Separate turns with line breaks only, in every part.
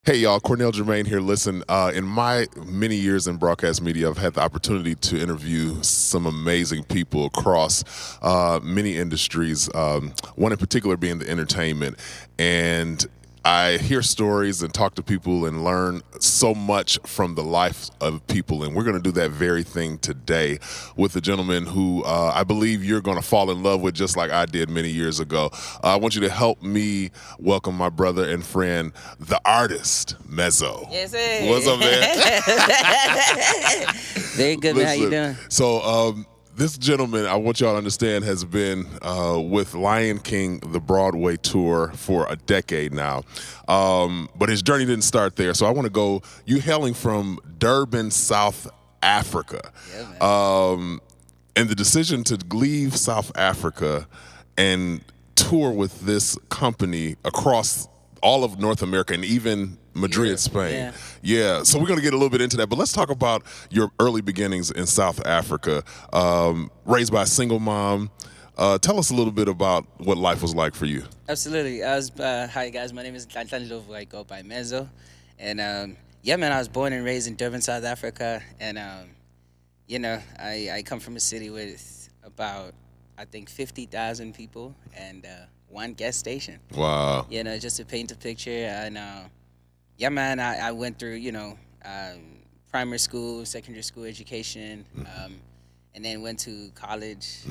Hey y'all, Cornell Jermaine here. Listen, in my many years in broadcast media, I've had the opportunity to interview some amazing people across many industries, one in particular being the entertainment. And I hear stories and talk to people and learn so much from the life of people. And we're going to do that very thing today with a gentleman who I believe you're going to fall in love with just like I did many years ago. I want you to help me welcome my brother and friend, the artist, Mezo.
Yes, sir.
What's up, man?
Very good, man. How you doing?
So, this gentleman, I want y'all to understand, has been with Lion King, the Broadway tour, for a decade now. But his journey didn't start there. So I want to go, you hailing from Durban, South Africa.
Yeah, man.
And the decision to leave South Africa and tour with this company across all of North America and even Madrid, Spain. Yeah. So we're going to get a little bit into that, but let's talk about your early beginnings in South Africa. Raised by a single mom. Tell us a little bit about what life was like for you.
Absolutely. Hi, guys. My name is Nhlanhla. I go by Mezo. And, yeah, man, I was born and raised in Durban, South Africa. And, I come from a city with about, I think, 50,000 people and one gas station.
Wow.
Just to paint a picture. And, yeah, man, I went through, primary school, secondary school education, and then went to college,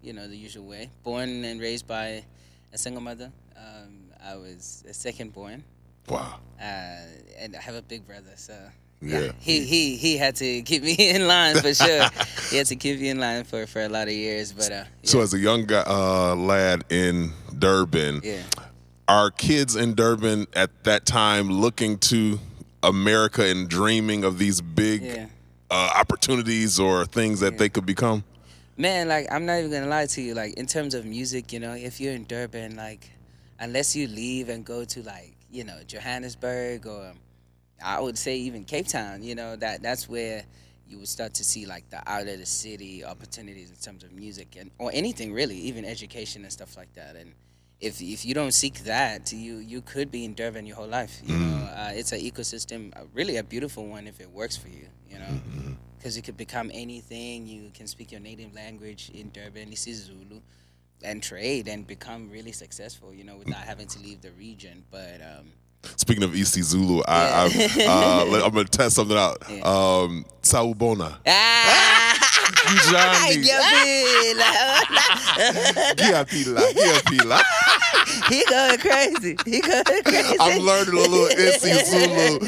the usual way. Born and raised by a single mother. I was a second born.
Wow.
And I have a big brother, so
yeah.
He had to keep me in line for sure. He had to keep me in line for a lot of years. But
So as a young guy, lad in Durban, are kids in Durban at that time looking to America and dreaming of these big opportunities or things that they could become?
Man, like, I'm not even gonna lie to you. Like, in terms of music, if you're in Durban, like, unless you leave and go to, like, Johannesburg or I would say even Cape Town, that's where you would start to see, like, the out of the city opportunities in terms of music or anything really, even education and stuff like that. And if you don't seek that, you could be in Durban your whole life. It's an ecosystem, really a beautiful one if it works for you. Because you could become anything. You can speak your native language in Durban, isiZulu, and trade and become really successful. Without having to leave the region. But
speaking of isiZulu, I'm gonna test something out. Sawubona. Ngiyapila.
He going crazy.
I'm learning a little isiZulu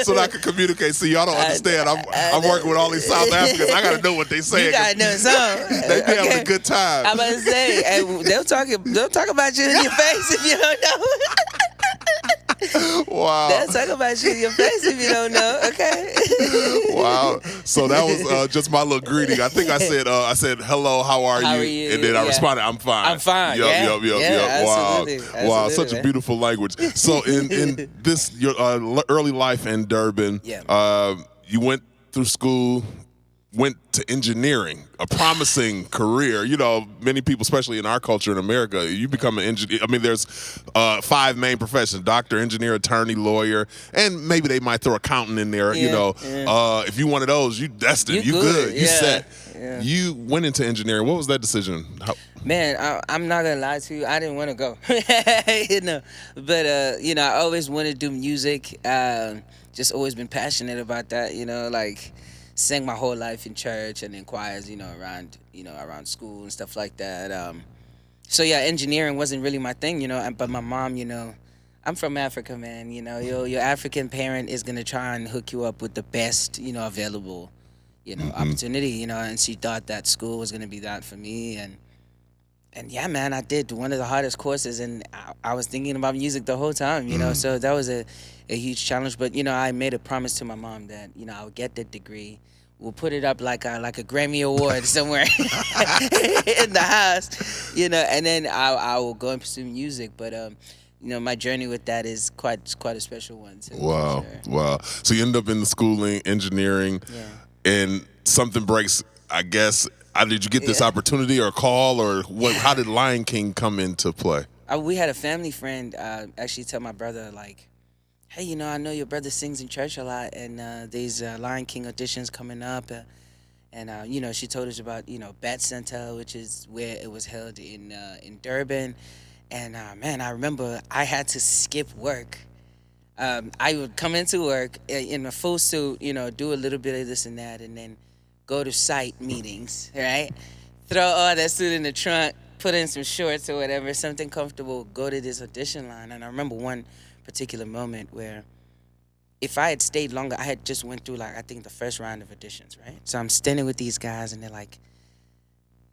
so that I can communicate. See, y'all don't understand. I'm working with all these South Africans. I gotta know what they saying.
You gotta know something.
They be having a good time.
I'm about to say, and they'll talk about you in your face if you don't know.
Wow.
They'll talk about you in your face if you don't know. Okay.
Wow. So that was just my little greeting. I think I said hello, how are you? And then I responded, I'm fine.
I'm fine.
Yup. Wow.
Absolutely.
Wow. Such a beautiful language. So in this your early life in Durban, you went through school, went to engineering, a promising career. Many people, especially in our culture in America, you become an engineer. I mean, there's 5 main professions: doctor, engineer, attorney, lawyer, and maybe they might throw accountant in there. If you one of those, you destined. You good. You set. Yeah. You went into engineering. What was that decision?
Man, I'm not gonna lie to you. I didn't want to go. But I always wanted to do music. Just always been passionate about that. Like, sang my whole life in church and in choirs, around school and stuff like that. So yeah, engineering wasn't really my thing, but my mom, I'm from Africa, man. Your African parent is gonna try and hook you up with the best, available, opportunity, and she thought that school was gonna be that for me. And yeah, man, I did one of the hardest courses, and I was thinking about music the whole time, so that was a huge challenge. But, I made a promise to my mom that, I would get the degree. We'll put it up like a Grammy Award somewhere in the house, and then I will go and pursue music. But, my journey with that is quite a special one too.
Wow,
sure.
Wow. So you end up in the schooling, engineering, and something breaks, I guess. Did you get this opportunity or call or what? How did Lion King come into play?
we had a family friend actually tell my brother like, hey, I know your brother sings in church a lot, and there's Lion King auditions coming up. And she told us about Bat Center, which is where it was held in Durban. And man, I remember I had to skip work. I would come into work in a full suit, do a little bit of this and that, and then go to site meetings, right? Throw all that suit in the trunk, put in some shorts or whatever, something comfortable, go to this audition line. And I remember one particular moment where if I had stayed longer, I had just went through like I think the first round of auditions, right? So I'm standing with these guys and they're like,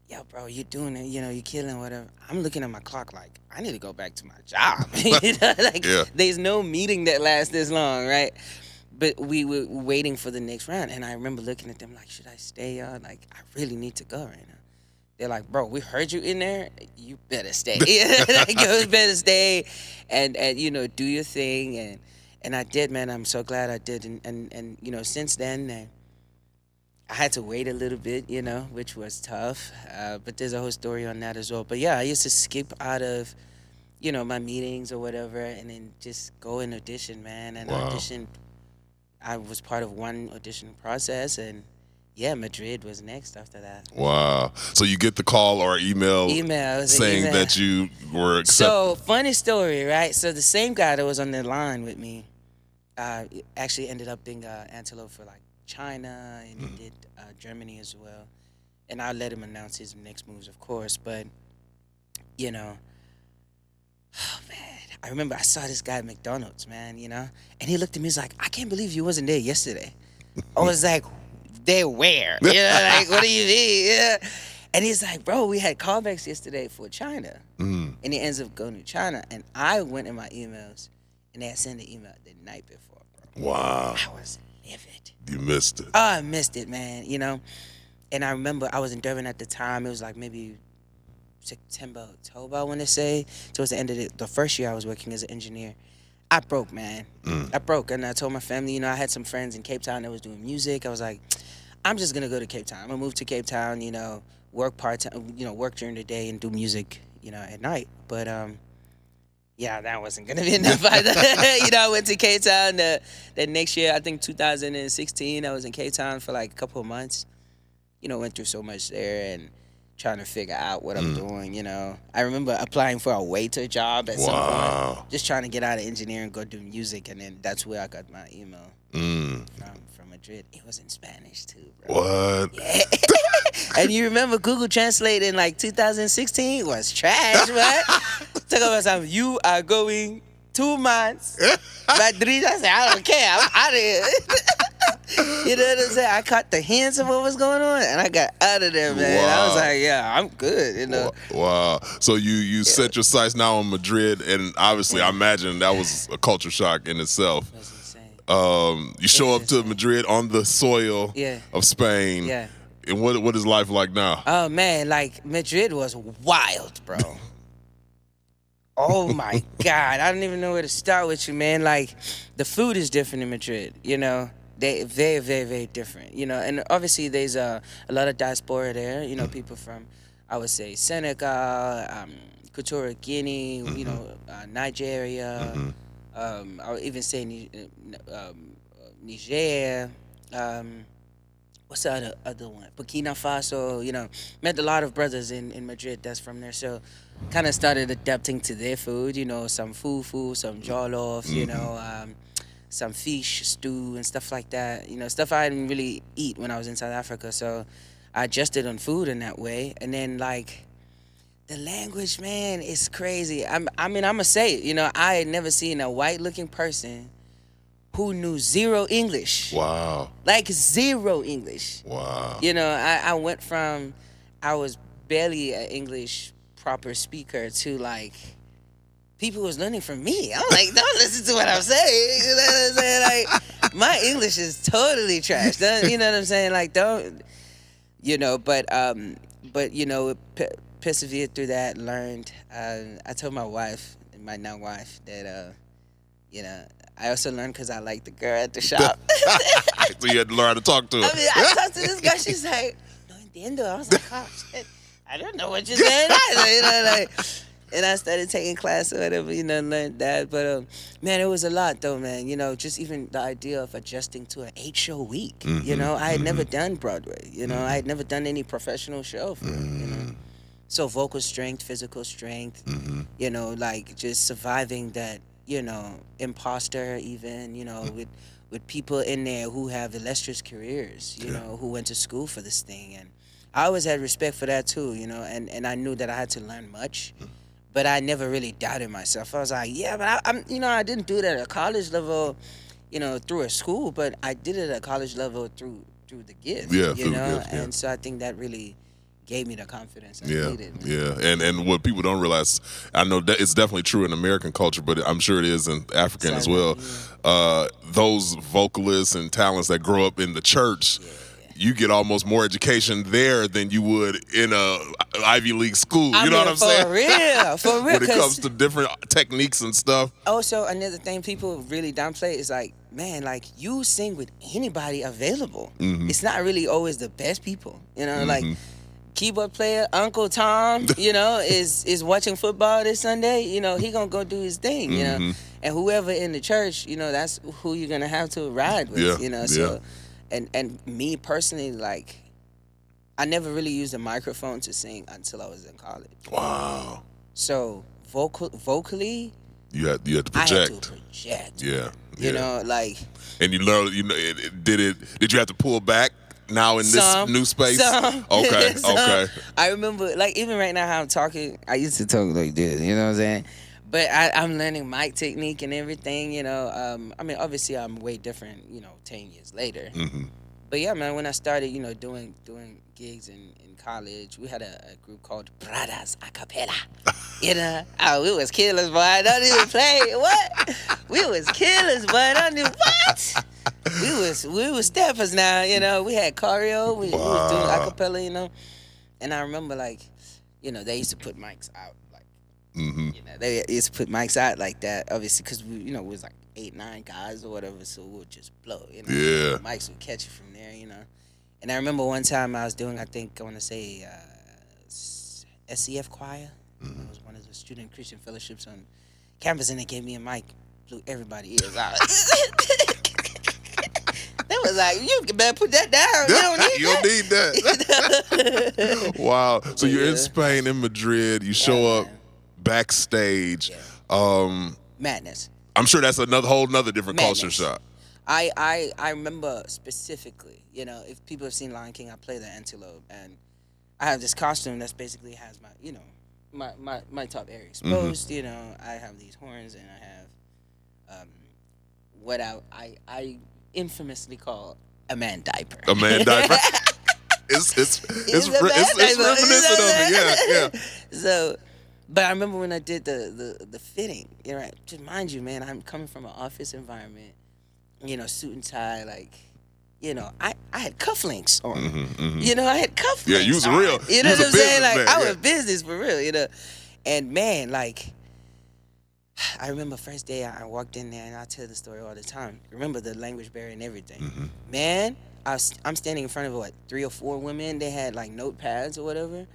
yo, bro, you doing it, you killing whatever. I'm looking at my clock like, I need to go back to my job.
Yeah.
There's no meeting that lasts this long, right? But we were waiting for the next round, and I remember looking at them like, should I stay, y'all? Like, I really need to go right now. They're like, bro, we heard you in there. You better stay. Like, you better stay and do your thing. And I did, man. I'm so glad I did. And since then, I had to wait a little bit, which was tough. But there's a whole story on that as well. But yeah, I used to skip out of, my meetings or whatever, and then just go and audition, man. And
Wow.
audition. I was part of one audition process, and yeah, Madrid was next after that.
Wow. So you get the call or email
Email. It was an
saying
email.
that you were accepted.
So funny story, right? So the same guy that was on the line with me actually ended up being Antelope for like China, and he did Germany as well. And I let him announce his next moves, of course. But oh man, I remember I saw this guy at McDonald's, man, and he looked at me, he's like, I can't believe you wasn't there yesterday. I was like, there where? Like, what do you mean? Yeah. And he's like, bro, we had callbacks yesterday for China. And he ends up going to China. And I went in my emails, and they had sent an email the night before, bro.
Wow.
I was livid.
You missed it.
Oh, I missed it, man, And I remember I was in Durban at the time. It was like maybe September, October, I want to say. Towards the end of the first year I was working as an engineer. I broke, man. I broke. And I told my family, I had some friends in Cape Town that was doing music. I was like, I'm just going to go to Cape Town. I'm going to move to Cape Town, work part-time, work during the day and do music, at night. But, yeah, that wasn't going to be enough either. I went to Cape Town the next year, I think 2016. I was in Cape Town for like a couple of months. Went through so much there and trying to figure out what I'm doing, I remember applying for a waiter job at some point. Just trying to get out of engineering, go do music, and then that's where I got my email from Madrid. It was in Spanish too, bro.
What?
Yeah. And you remember Google Translate in like 2016 was trash, right? Talk about something. You are going 2 months. Madrid, I said, I don't care. I'm out of here. You know what I'm saying? I caught the hints of what was going on, and I got out of there, man.
Wow.
I was like, yeah, I'm good,
Wow. So you set your sights now on Madrid, and obviously I imagine that was a culture shock in itself.
That's insane.
You show up to Madrid on the soil of Spain.
Yeah.
And what is life like now?
Oh, man, like, Madrid was wild, bro. Oh, my God. I don't even know where to start with you, man. Like, the food is different in Madrid, They very, very, very different, and obviously there's a lot of diaspora there, people from, I would say, Senegal, Equatorial Guinea, Nigeria, I would even say Niger, what's the other one? Burkina Faso, met a lot of brothers in Madrid that's from there, so kind of started adapting to their food, some fufu, some jollof, some fish stew and stuff like that. Stuff I didn't really eat when I was in South Africa. So I adjusted on food in that way. And then, like, the language, man, is crazy. I'm going to say it. I had never seen a white-looking person who knew zero English.
Wow.
Like, zero English.
Wow.
I went from, I was barely an English proper speaker to, like, people was learning from me. I'm like, don't listen to what I'm saying. You know what I'm saying? Like, my English is totally trash. You know what I'm saying? Like, don't, but persevered through that, learned. I told my wife, my now wife, that, I also learned because I liked the girl at the shop.
So you had to learn how to talk to her.
I mean, I talked to this girl. She's like, no entiendo. I was like, oh, shit. I don't know what you're saying either. And I started taking class or whatever, learned that. But man, it was a lot though, man. Just even the idea of adjusting to an 8-show week. I had never done Broadway. I had never done any professional show for it. So vocal strength, physical strength, like just surviving that, imposter even, with people in there who have illustrious careers, who went to school for this thing. And I always had respect for that too, and I knew that I had to learn much. But I never really doubted myself. I was like, yeah, but I didn't do it at a college level, through a school, but I did it at a college level through the gift,
Yeah, through the gift, yeah.
And so I think that really gave me the confidence I needed.
Yeah, and what people don't realize, I know that it's definitely true in American culture, but I'm sure it is in African as well. Those vocalists and talents that grow up in the church, you get almost more education there than you would in a Ivy League school. You know what I'm saying?
For real.
When it comes to different techniques and stuff.
Also, another thing people really downplay is like, man, like you sing with anybody available. It's not really always the best people. Like keyboard player Uncle Tom, is watching football this Sunday. He gonna go do his thing. And whoever in the church, that's who you're gonna have to ride with. So. And me personally, like, I never really used a microphone to sing until I was in college.
Wow.
So vocally,
you had to project.
I had to project.
Yeah.
Like.
And you learned. Did you have to pull back now in this new space? Okay. Okay.
I remember, like, even right now how I'm talking, I used to talk like this. You know what I'm saying? But I'm learning mic technique and everything, obviously I'm way different, 10 years later. But yeah, man, when I started, doing gigs in college, we had a group called Brothers A Cappella. We was killers, boy. I don't even play. What? We was killers, boy. I don't even, what? We was steppers now, We had choreo. We was doing a cappella, And I remember, like, they used to put mics out. They used to put mics out like that, obviously, because we was like 8, 9 guys or whatever, so we would just blow,
Yeah.
Mics would catch you from there, And I remember one time I was doing, I want to say, SCF choir. It was one of the student Christian fellowships on campus, and they gave me a mic, blew everybody's ears out. They was like, you better put that down. You don't need
that. Wow. So you're in Spain, in Madrid. You show up backstage.
Madness.
I'm sure that's whole nother different
Madness.
culture shock.
I remember specifically, if people have seen Lion King, I play the antelope, and I have this costume that's basically has my, my top area exposed. I have these horns, and I have what I infamously call a man diaper.
A man diaper. It's reminiscent of it. Yeah.
So. But I remember when I did the fitting, right? Just mind you, man, I'm coming from an office environment, suit and tie, like, I had cufflinks on. I had cufflinks.
Yeah, you was real.
You know what I'm saying? Like, I was business for real, And man, like, I remember first day I walked in there, and I tell the story all the time. Remember the language barrier and everything. Man, I'm standing in front of 3 or 4 women. They had like notepads or whatever.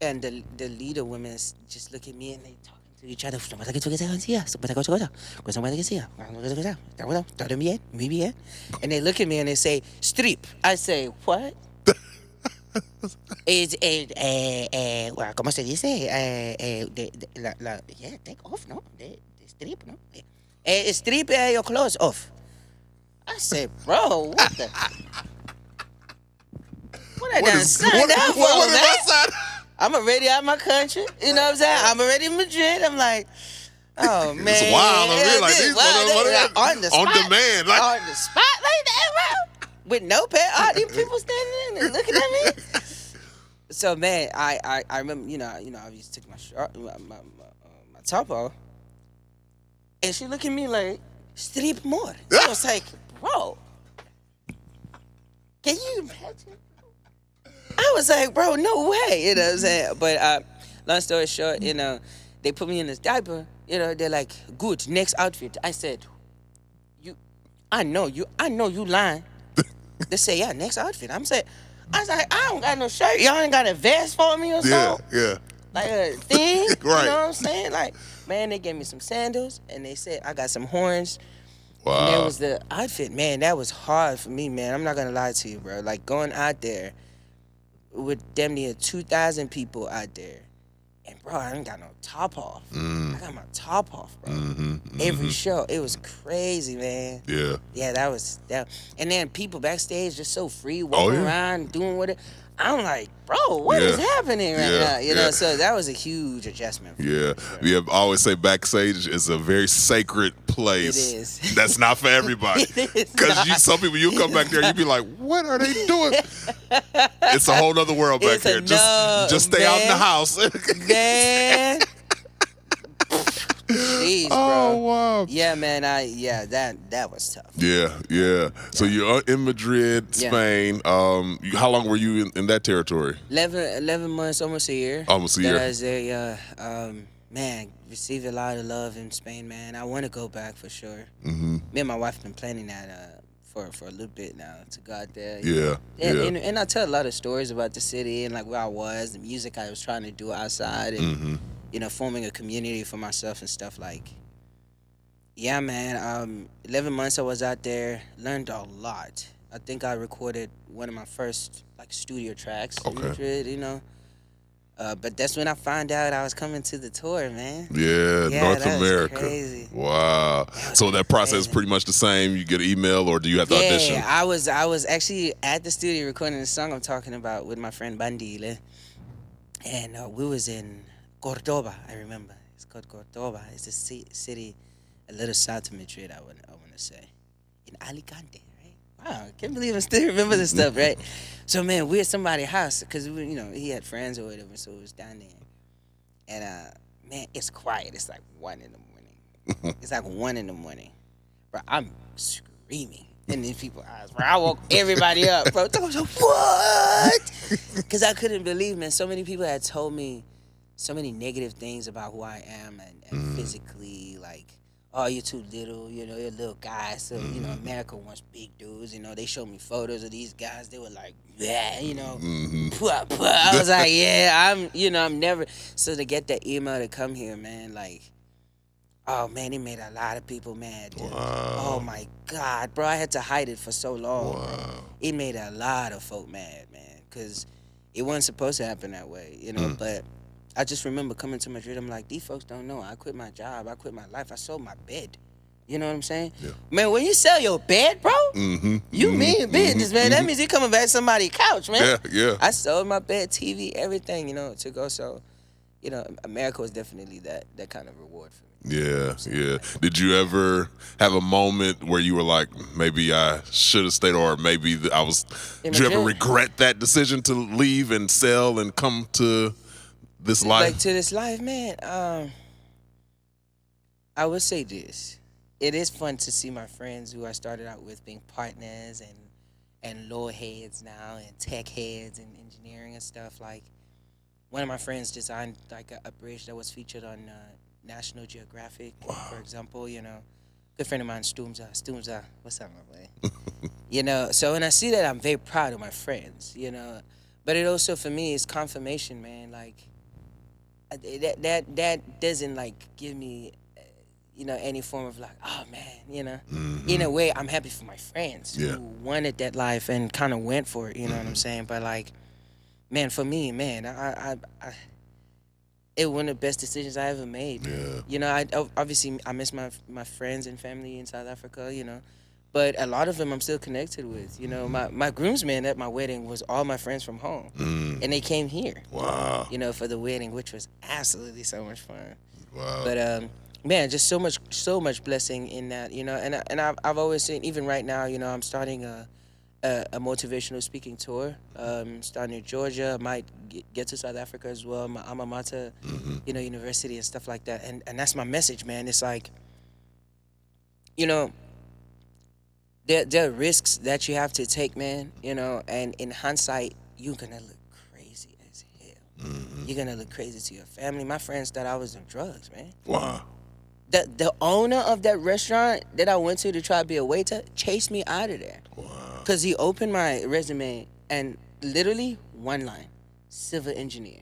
And the leader women just look at me and they talking to each other. And they look at me and they say, strip. I say, what? Well, ¿cómo se dice? Yeah, take off, no? The strip, no? Strip your clothes off. I said, bro, what the? What I done signed up for, man? I'm already out of my country. You know what I'm saying? I'm already in Madrid. I'm like, oh, man.
It's wild. I mean, like, these
on the spot.
On demand. Like.
On the spot like that, bro. With no pet. All these people standing there and looking at me. So, man, I remember, I used to take my shirt, my top off. And she looked at me like, strip more. I was like, bro, can you imagine? I was like, bro, no way. You know what I'm saying? But long story short, they put me in this diaper. They're like, good, next outfit. I said, I know you lying. They say, yeah, next outfit. I was like, I don't got no shirt. Y'all ain't got a vest for me or something?
Yeah.
like a thing.
Right.
You know what I'm saying? Like, man, they gave me some sandals and they said I got some horns.
Wow.
And that was the outfit, man. That was hard for me, man. I'm not gonna lie to you, bro. Like going out there with damn near 2,000 people out there. And bro, I ain't got no top off. I got my top off, bro. Every show, it was crazy, man.
Yeah.
Yeah, that was that. And then people backstage just so free, walking around, doing what it. I'm like, bro, what is happening right now? You know, so that was a huge adjustment. For me,
I always say backstage is a very sacred place.
It is.
That's not for everybody. Because some people, you come back there, you be like, what are they doing? It's a whole other world back there. Just stay out in the house.
Man. Jeez, bro.
Oh wow.
Yeah, man. That was tough.
Yeah. So you're in Madrid, Spain. How long were you in that territory?
11 months, almost a year.
Almost a year.
That was man, received a lot of love in Spain, man. I want to go back for sure. Me and my wife have been planning that for a little bit now to go out there. And I tell a lot of stories about the city and like where I was, the music I was trying to do outside, and you know, forming a community for myself and stuff. Like, yeah, man. 11 months I was out there, learned a lot. I think I recorded one of my first like studio tracks in Madrid, you know. But that's when I found out I was coming to the tour, man.
Yeah, North America.
Crazy.
Wow. So that process is pretty much the same. You get an email, or do you have to audition?
Yeah, I was actually at the studio recording the song I'm talking about with my friend Bandile, and we was in Cordoba. I remember it's called Cordoba. It's a city a little south of Madrid. I want to say in Alicante. Wow, I can't believe I still remember this stuff, right? So, man, we're at somebody's house because, you know, he had friends or whatever, so it was down there. And, man, it's quiet. It's like 1 in the morning. It's like 1 in the morning. Bro, I'm screaming in these people's eyes. Bro, I woke everybody up, bro. I was like, what? Because I couldn't believe, man, so many people had told me so many negative things about who I am and physically, like, oh, you're too little, you know, you're a little guy, so, you know, America wants big dudes, you know, they showed me photos of these guys, they were like, yeah, you know, I was like, yeah, I'm never, so to get that email to come here, man, like, oh, man, it made a lot of people mad, dude.
Wow.
Oh, my God, bro, I had to hide it for so long.
Wow.
It made a lot of folk mad, man, because it wasn't supposed to happen that way, you know, but I just remember coming to Madrid. I'm like, these folks don't know. I quit my job. I quit my life. I sold my bed. You know what I'm saying? Yeah. Man, when you sell your bed, bro, you mean business, man. That means you coming back to somebody's couch, man.
Yeah.
I sold my bed, TV, everything, you know, to go. So, you know, America was definitely that kind of reward for me.
Yeah. Did you ever have a moment where you were like, maybe I should have stayed, or maybe did you ever regret that decision to leave and sell and come to this life?
Like to this life, man. I would say this: it is fun to see my friends who I started out with being partners and law heads now and tech heads and engineering and stuff. Like one of my friends designed like a bridge that was featured on National Geographic, for example. You know, good friend of mine, Stumza, what's up, my boy? You know, so when I see that, I'm very proud of my friends. You know, but it also for me is confirmation, man. Like. That doesn't like give me, you know, any form of like, oh man, you know. In a way, I'm happy for my friends who wanted that life and kind of went for it. You know what I'm saying? But like, man, for me, man, it was one of the best decisions I ever made. Man. You know, I miss my friends and family in South Africa. You know. But a lot of them I'm still connected with. You know, my groomsmen at my wedding was all my friends from home. And they came here.
Wow.
You know, for the wedding, which was absolutely so much fun.
Wow.
But, man, just so much blessing in that, you know. And I've always seen, even right now, you know, I'm starting a motivational speaking tour. Starting in Georgia. I might get to South Africa as well. My alma mater, you know, university and stuff like that. And that's my message, man. It's like, you know, there are risks that you have to take, man, you know, and in hindsight, you're going to look crazy as hell. You're going to look crazy to your family. My friends thought I was on drugs, man.
Wow.
The owner of that restaurant that I went to try to be a waiter chased me out of there.
Wow.
Because he opened my resume and literally one line, civil engineer.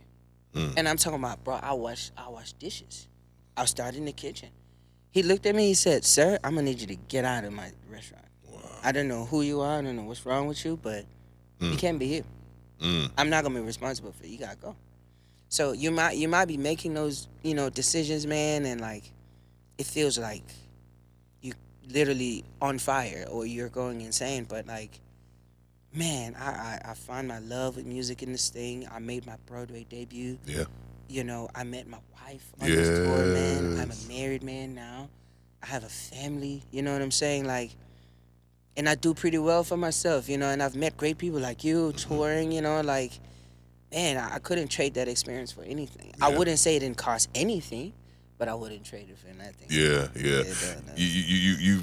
And I'm talking about, bro, I wash dishes. I started in the kitchen. He looked at me, he said, "Sir, I'm gonna need you to get out of my restaurant. I don't know who you are, I don't know what's wrong with you, but you can't be here. I'm not gonna be responsible for it. You gotta go." So you might be making those, decisions, man, and like it feels like you literally on fire or you're going insane, but like, man, I find my love with music in this thing. I made my Broadway debut.
Yeah.
I met my wife on this tour, man. I'm a
Yes.
married man now. I have a family, you know what I'm saying? Like, and I do pretty well for myself, and I've met great people like you touring, like, man, I couldn't trade that experience for anything. I
Yeah.
wouldn't say it didn't cost anything, but I wouldn't trade it for nothing.
Yeah, yeah.
No.
You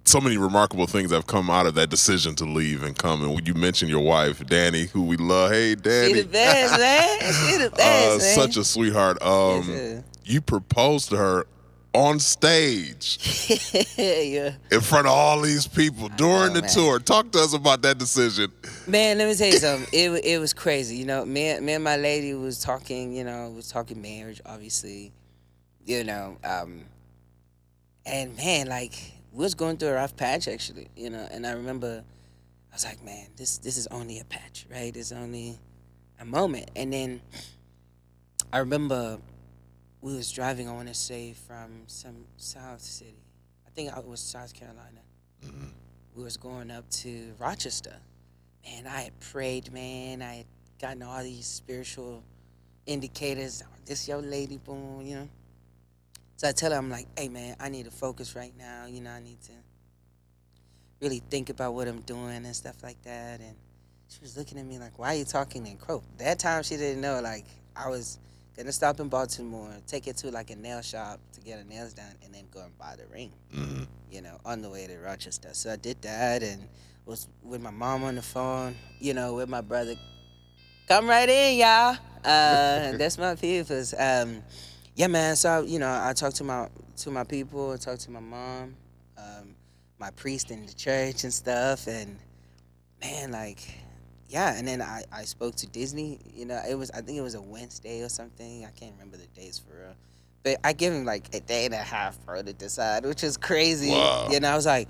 so many remarkable things have come out of that decision to leave and come. And when you mentioned your wife, Danny, who we love. Hey, Danny.
She the best, man. She the best, man.
Such a sweetheart.
Yes, sir.
You proposed to her on stage
Yeah.
in front of all these people during the
man.
tour. Talk to us about that decision.
Man, let me tell you something. It was crazy. Me and my lady was talking, was talking marriage, obviously. And man, like, we was going through a rough patch actually, and I remember I was like, man, this is only a patch, right? It's only a moment. And then I remember we was driving, I want to say, from some South City. I think it was South Carolina. We was going up to Rochester. Man, I had prayed, man. I had gotten all these spiritual indicators. This your lady, boom. So I tell her, I'm like, hey, man, I need to focus right now. I need to really think about what I'm doing and stuff like that. And she was looking at me like, why are you talking in crow? That time she didn't know, like, I was going to stop in Baltimore, take it to, like, a nail shop to get her nails done, and then go and buy the ring, on the way to Rochester. So I did that and was with my mom on the phone, with my brother. Come right in, y'all. That's my peoples. Yeah, man. So I talked to my people. I talked to my mom, my priest in the church and stuff. And man, like, yeah. And then I spoke to Disney. I think it was a Wednesday or something. I can't remember the days for real. But I give him like a day and a half, bro, to decide, which is crazy.
Wow.
I was like,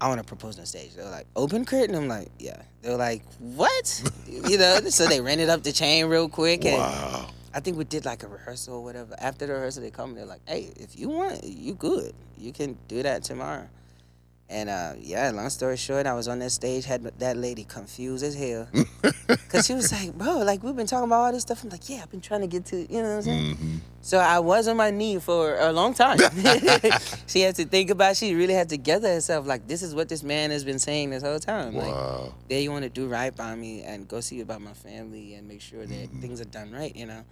I want to propose on stage. They were like, open curtain? I'm like, yeah. They were like, what? So they rented up the chain real quick. And
Wow.
I think we did like a rehearsal or whatever. After the rehearsal, they come and they're like, hey, if you want, you good. You can do that tomorrow. And yeah, long story short, I was on that stage, had that lady confused as hell. Because she was like, bro, like, we've been talking about all this stuff. I'm like, yeah, I've been trying to get to, you know what I'm saying? So I was on my knee for a long time. She had to think about, she really had to gather herself, like, this is what this man has been saying this whole time.
Wow.
Like, they want to do right by me and go see about my family and make sure that things are done right, It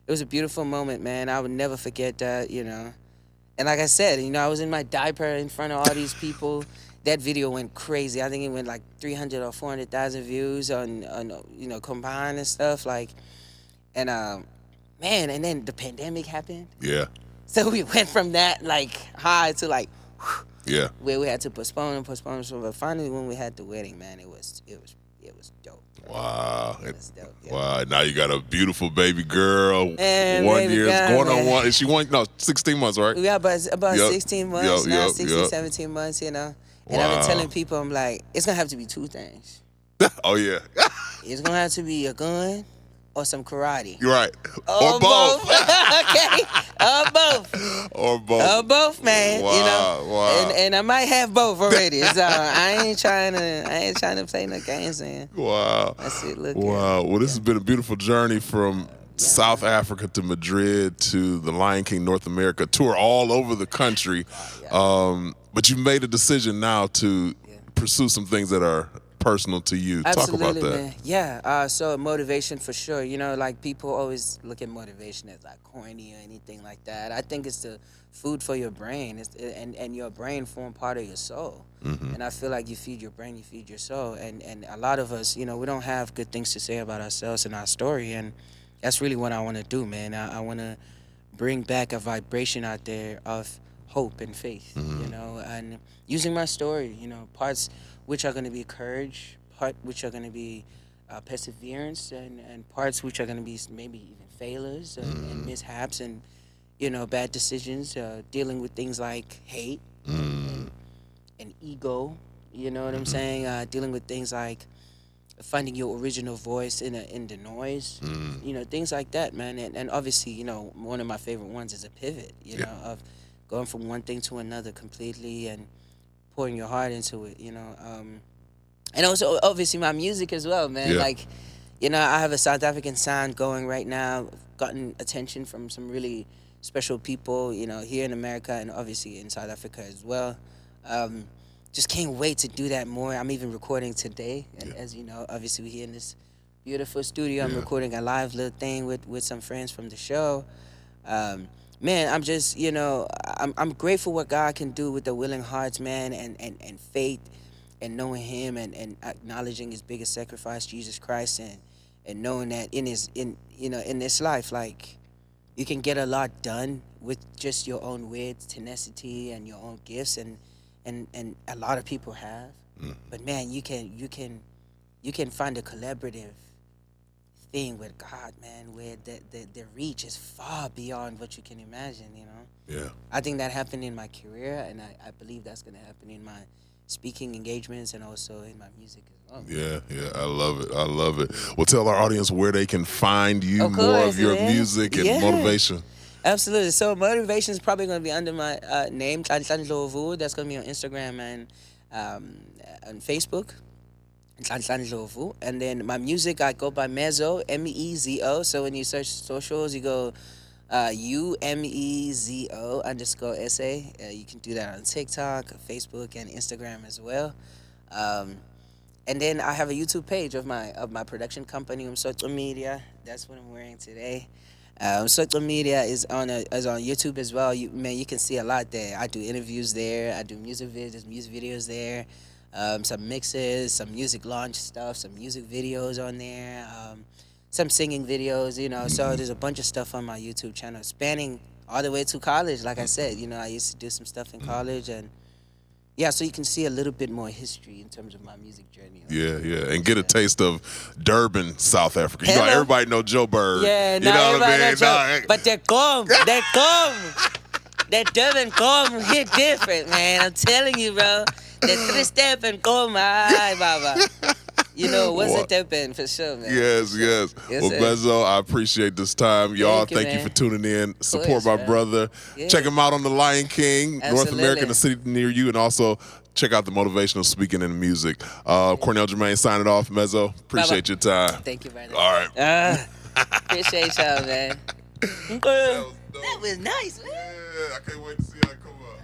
was a beautiful moment, man. I would never forget that, And like I said, I was in my diaper in front of all these people. That video went crazy. I think it went like 300 or 400,000 views on combined and stuff. Like, and man, and then the pandemic happened.
Yeah.
So we went from that like high to like,
Yeah.
where we had to postpone and postpone. So, but finally, when we had the wedding, man, it was dope.
Wow.
It was dope. Yeah.
Wow. Now you got a beautiful baby girl.
Man,
1
baby
year.
girl,
Going on
man.
one. Is she 16 months, right?
We got about
Yup.
16 months now,
Yup,
16,
yup.
17 months, And I've been
Wow.
telling people, I'm like, it's going to have to be two things.
Oh, yeah.
It's going to have to be a gun or some karate.
You're right. Or both.
Okay. Or both.
Or both.
Or both, man.
Wow, wow.
And I might have both already. So I ain't trying to play no games, man.
Wow.
That's it. Look.
Wow. Well, this has been a beautiful journey from South Africa to Madrid to the Lion King North America tour all over the country. But you made a decision now to pursue some things that are personal to you.
Absolutely,
Talk about that.
man. Yeah. So motivation for sure. Like people always look at motivation as like corny or anything like that. I think it's the food for your brain, and your brain form part of your soul. And I feel like you feed your brain, you feed your soul. And a lot of us, we don't have good things to say about ourselves and our story. And that's really what I want to do, man. I want to bring back a vibration out there of hope and faith, and using my story, parts which are going to be courage, part which are going to be perseverance, and parts which are going to be maybe even failures and mishaps and bad decisions, dealing with things like hate and ego. You know what I'm saying? Dealing with things like finding your original voice in the noise. Things like that, man. And obviously, one of my favorite ones is a pivot. Of going from one thing to another completely and pouring your heart into it. And also obviously my music as well, man.
Yeah.
Like, I have a South African sound going right now. I've gotten attention from some really special people, here in America and obviously in South Africa as well. Just can't wait to do that more. I'm even recording today, and as you know, obviously we're here in this beautiful studio. I'm recording a live little thing with some friends from the show. Man, I'm just, I'm grateful what God can do with the willing hearts, man, and faith and knowing him and acknowledging his biggest sacrifice, Jesus Christ, and knowing that in this life, like, you can get a lot done with just your own wit, tenacity, and your own gifts, and a lot of people have. But man, you can find a collaborative thing with God, man, where the reach is far beyond what you can imagine.
Yeah.
I think that happened in my career, and I believe that's gonna happen in my speaking engagements and also in my music as well.
Yeah, I love it. Well, tell our audience where they can find you,
Of
more
course,
of your
man.
music and
Yeah.
motivation.
Absolutely. So motivation is probably going to be under my name, Nhlanhla Ndlovu. That's going to be on Instagram and on Facebook, Nhlanhla Ndlovu. And then my music, I go by Mezo, Mezo. So when you search socials, you go UMEZO _ SA. You can do that on TikTok, Facebook, and Instagram as well. And then I have a YouTube page of my production company, Social Media. That's what I'm wearing today. Social media is on YouTube as well. You can see a lot there. I do interviews there. I do music videos there. Some mixes, some music launch stuff, some music videos on there. Some singing videos. So there's a bunch of stuff on my YouTube channel, spanning all the way to college. Like I said, I used to do some stuff in college, and yeah, so you can see a little bit more history in terms of my music journey.
Yeah, and get a taste of Durban, South Africa.
Hello.
Everybody know Joe Bird.
Yeah,
you know what I mean?
But they come. That Durban come hit different, man. I'm telling you, bro. That 3-step and come, aye, baba. What's
Boy.
it Durban for sure, man.
Yes.
Yes,
Well,
sir.
Mezo, I appreciate this time. Y'all,
Thank you,
thank you
man.
for tuning in. Support
course,
my
man.
brother.
Yeah.
Check him out on The Lion King, North
Absolutely.
America, in a city near you, and also check out the Motivational Speaking and Music. Cornell Jermaine signing off. Mezo, appreciate your time.
Thank you, brother.
All right.
Appreciate y'all, man.
That was dope.
That was nice, man.
Yeah, I can't wait to see how it come up.